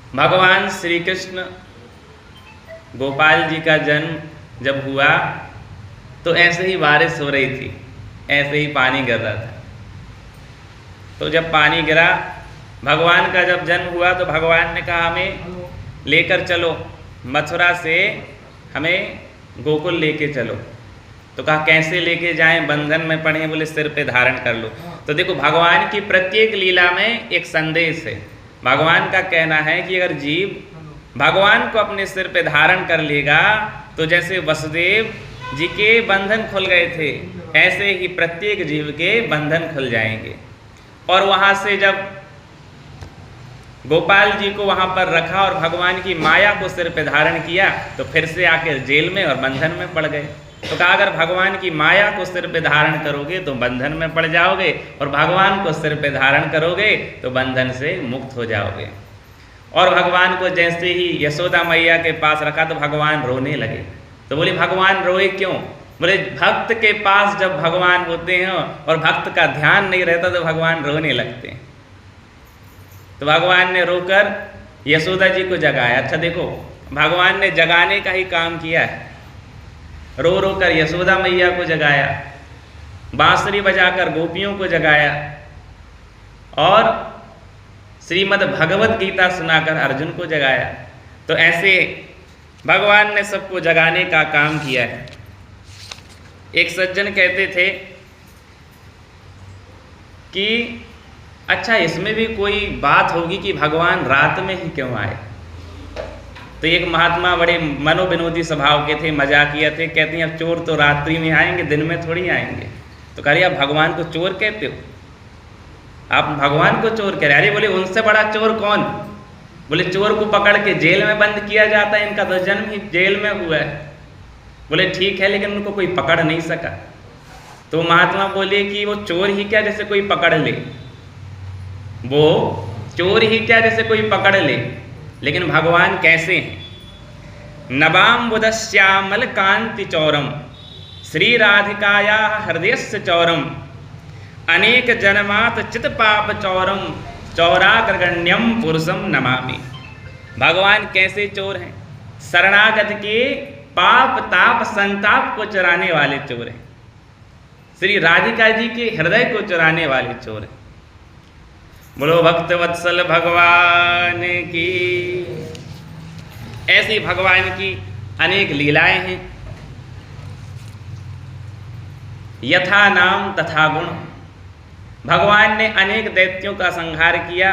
भगवान श्री कृष्ण गोपाल जी का जन्म जब हुआ तो ऐसे ही बारिश हो रही थी, ऐसे ही पानी गिर रहा था। तो जब पानी गिरा, भगवान का जब जन्म हुआ तो भगवान ने कहा हमें लेकर चलो, मथुरा से हमें गोकुल लेके चलो। तो कहा कैसे लेके जाएं, बंधन में पड़े, बोले सिर पे धारण कर लो। तो देखो भगवान की प्रत्येक लीला में एक संदेश है। भगवान का कहना है कि अगर जीव भगवान को अपने सिर पे धारण कर लेगा तो जैसे वसुदेव जी के बंधन खुल गए थे, ऐसे ही प्रत्येक जीव के बंधन खुल जाएंगे। और वहाँ से जब गोपाल जी को वहाँ पर रखा और भगवान की माया को सिर पे धारण किया तो फिर से आकर जेल में और बंधन में पड़ गए। तो कहा अगर भगवान की माया को सिर पे धारण करोगे तो बंधन में पड़ जाओगे, और भगवान को सिर पे धारण करोगे तो बंधन से मुक्त हो जाओगे। और भगवान को जैसे ही यशोदा मैया के पास रखा तो भगवान रोने लगे। तो बोले भगवान रोए क्यों? बोले भक्त के पास जब भगवान होते हैं और भक्त का ध्यान नहीं रहता तो भगवान रोने लगते हैं। तो भगवान ने रोकर यशोदा जी को जगाया। अच्छा देखो, भगवान ने जगाने का ही काम किया है। रो रो कर यशोदा मैया को जगाया, बांसुरी बजाकर गोपियों को जगाया, और श्रीमद् भगवत गीता सुनाकर अर्जुन को जगाया। तो ऐसे भगवान ने सबको जगाने का काम किया है। एक सज्जन कहते थे कि अच्छा इसमें भी कोई बात होगी कि भगवान रात में ही क्यों आए। तो एक महात्मा बड़े मनोविनोदी स्वभाव के थे, मजाकिया थे, कहते हैं अब चोर तो रात्रि में आएंगे, दिन में थोड़ी आएंगे। तो कह रहे आप भगवान को चोर कहते हो, आप भगवान को चोर कह रहे। अरे बोले उनसे बड़ा चोर कौन? बोले चोर को पकड़ के जेल में बंद किया जाता है, इनका तो जन्म ही जेल में हुआ है। बोले ठीक है, लेकिन उनको कोई पकड़ नहीं सका। तो महात्मा बोले कि वो चोर ही क्या जैसे कोई पकड़ ले, वो चोर ही क्या जैसे कोई पकड़ ले, लेकिन भगवान कैसे हैं? नवाम बुधश्यामल कांति चौरम श्री राधिकाया हृदयस्य चौरम अनेक जन्मात चित पाप चौरम चौराग्रगण्यम पुरुषम नमामि। भगवान कैसे चोर हैं? शरणागत के पाप ताप संताप को चुराने वाले चोर हैं। श्री राधिका जी के हृदय को चुराने वाले चोर हैं। बोलो भक्त वत्सल भगवान की। ऐसी भगवान की अनेक लीलाएं हैं। यथा नाम तथा गुण। भगवान ने अनेक दैत्यों का संहार किया।